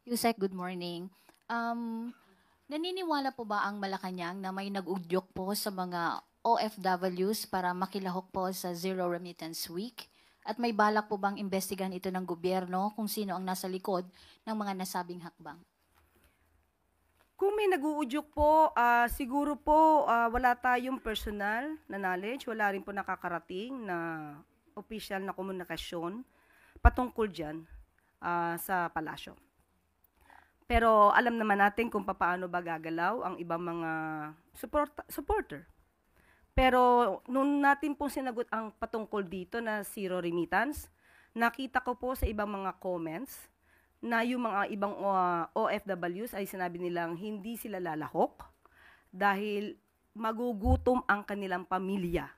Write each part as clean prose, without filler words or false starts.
Yusek, good morning. Naniniwala po ba ang Malacanang na may nag-udyok po sa mga OFWs para makilahok po sa Zero Remittance Week? At may balak po bang imbestigan ito ng gobyerno kung sino ang nasa likod ng mga nasabing hakbang? Kung may nag-uudyok po, siguro po wala tayong personal na knowledge, wala rin po nakakarating na official na komunikasyon patungkol dyan sa palasyo. Pero alam naman natin kung paano ba gagalaw ang ibang mga supporter. Pero nung natin pong sinagot ang patungkol dito na zero remittance, nakita ko po sa ibang mga comments na yung mga ibang OFWs ay sinabi nilang hindi sila lalahok dahil magugutom ang kanilang pamilya.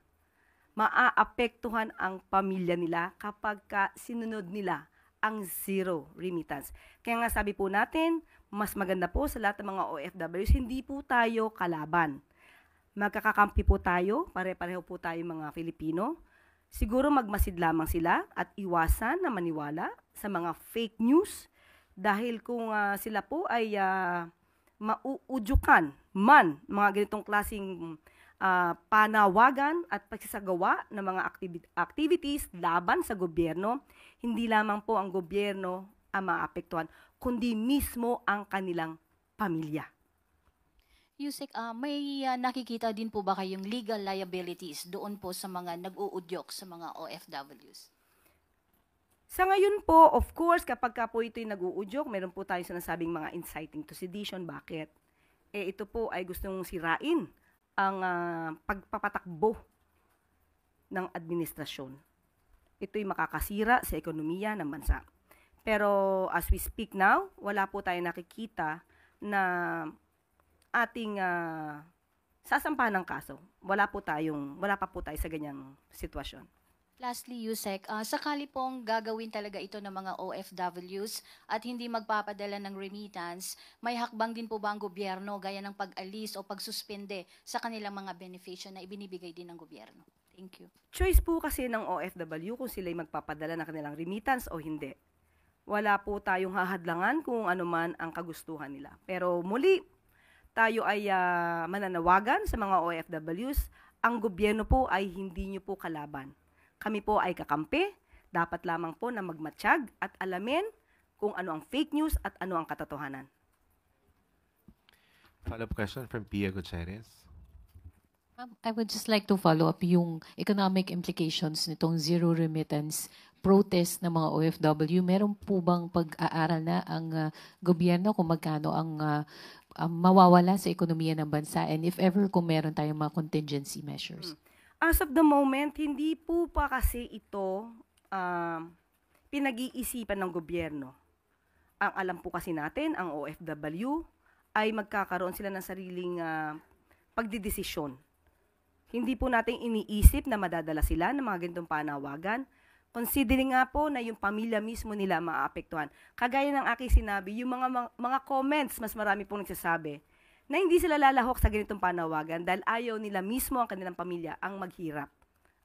Maaapektuhan ang pamilya nila kapag sinunod nila ang zero remittance. Kaya nga sabi po natin, mas maganda po sa lahat ng mga OFWs, hindi po tayo kalaban. Magkakakampi po tayo, pare-pareho po tayo mga Filipino. Siguro magmasid lamang sila at iwasan na maniwala sa mga fake news dahil kung sila po ay mauudyukan man mga ganitong klaseng panawagan at pagsasagawa ng mga activities laban sa gobyerno, hindi lamang po ang gobyerno ang maapektuhan, kundi mismo ang kanilang pamilya. Yusek, may nakikita din po ba kayong legal liabilities doon po sa mga nag-uudyok sa mga OFWs? Sa ngayon po, of course, kapag po ito'y nag-uudyok, meron po tayong sinasabing mga inciting to sedition. Bakit? Ito po ay gustong sirain ang pagpapatakbo ng administrasyon. Ito'y makakasira sa ekonomiya ng bansa. Pero as we speak now, wala po tayong nakikita na ating sasampahan ng kaso. Wala pa po tayo sa ganyang sitwasyon. Lastly, Yusek, sakali pong gagawin talaga ito ng mga OFWs at hindi magpapadala ng remittance, may hakbang din po ba ang gobyerno gaya ng pag-alis o pagsuspende sa kanilang mga benepisyo na ibinibigay din ng gobyerno? Thank you. Choice po kasi ng OFW kung sila'y magpapadala ng kanilang remittance o hindi. Wala po tayong hahadlangan kung ano man ang kagustuhan nila. Pero muli, tayo ay mananawagan sa mga OFWs, ang gobyerno po ay hindi nyo po kalaban. Kami po ay kakampi, dapat lamang po na magmatsyag at alamin kung ano ang fake news at ano ang katotohanan. Follow-up question from Pia Gutierrez. I would just like to follow up yung economic implications nitong zero remittance protest ng mga OFW. Meron po bang pag-aaral na ang gobyerno kung magkano ang mawawala sa ekonomiya ng bansa and if ever kung meron tayong mga contingency measures? As of the moment, hindi po pa kasi ito pinag-iisipan ng gobyerno. Ang alam po kasi natin, ang OFW ay magkakaroon sila ng sariling pagdidesisyon. Hindi po natin iniisip na madadala sila ng mga ganitong panawagan. Considering nga po na yung pamilya mismo nila maapektuhan. Kagaya ng aking sinabi, yung mga comments, mas marami pong nagsasabi na hindi sila lalahok sa ganitong panawagan dahil ayaw nila mismo ang kanilang pamilya ang maghirap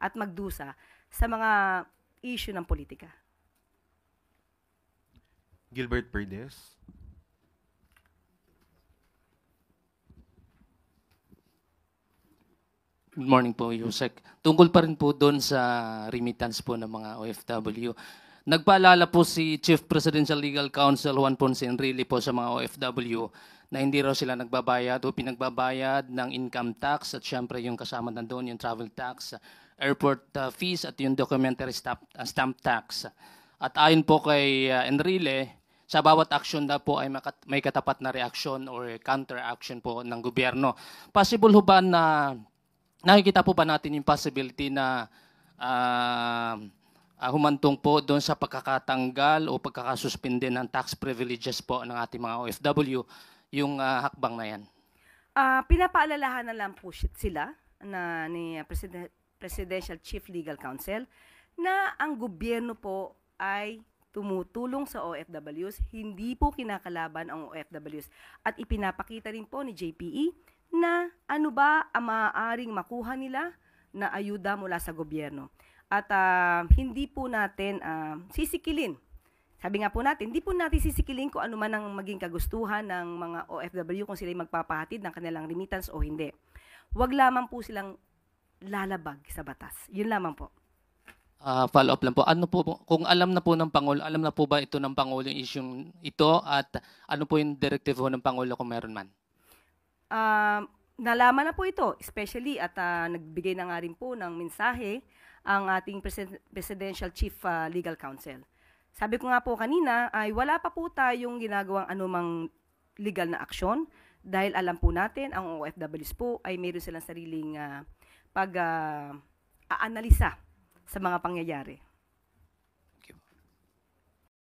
at magdusa sa mga issue ng politika. Gilbert Perdes. Good morning po, Yusek. Tungkol pa rin po doon sa remittance po ng mga OFW. Nagpaalala po si Chief Presidential Legal Counsel Juan Ponce Enrile po sa mga OFW na hindi raw sila nagbabayad o pinagbabayad ng income tax at syempre yung kasama nandun yung travel tax, airport fees at yung documentary stamp tax. At ayon po kay Enrile, sa bawat action na po ay may katapat na reaction or counter-action po ng gobyerno. Possible ho ba na nakikita po ba natin yung possibility na humantong po doon sa pagkakatanggal o pagkakasuspinde ng tax privileges po ng ating mga OFW yung hakbang na yan? Pinapaalalahan na lang po sila ni Presidential Chief Legal Counsel na ang gobyerno po ay tumutulong sa OFWs, hindi po kinakalaban ang OFWs. At ipinapakita rin po ni JPE na ano ba ang maaaring makuha nila na ayuda mula sa gobyerno. At hindi po natin sisikilin Sabi nga po natin, hindi po natin sisikilin kung ano man ang maging kagustuhan ng mga OFW kung sila magpapahatid ng kanilang remittance o hindi. Huwag lamang po silang lalabag sa batas. Yun lamang po. Follow up lang po. Ano po, kung alam na po ng Pangulo, alam na po ba ito ng Pangulo yung issue ito at ano po yung directive po ng Pangulo kung meron man? Nalaman na po ito, especially at nagbigay na nga rin po ng mensahe ang ating Presidential Chief Legal Counsel. Sabi ko nga po kanina, ay wala pa po tayong ginagawang anumang legal na aksyon dahil alam po natin, ang OFWs po ay mayroon silang sariling pag-aanalisa sa mga pangyayari.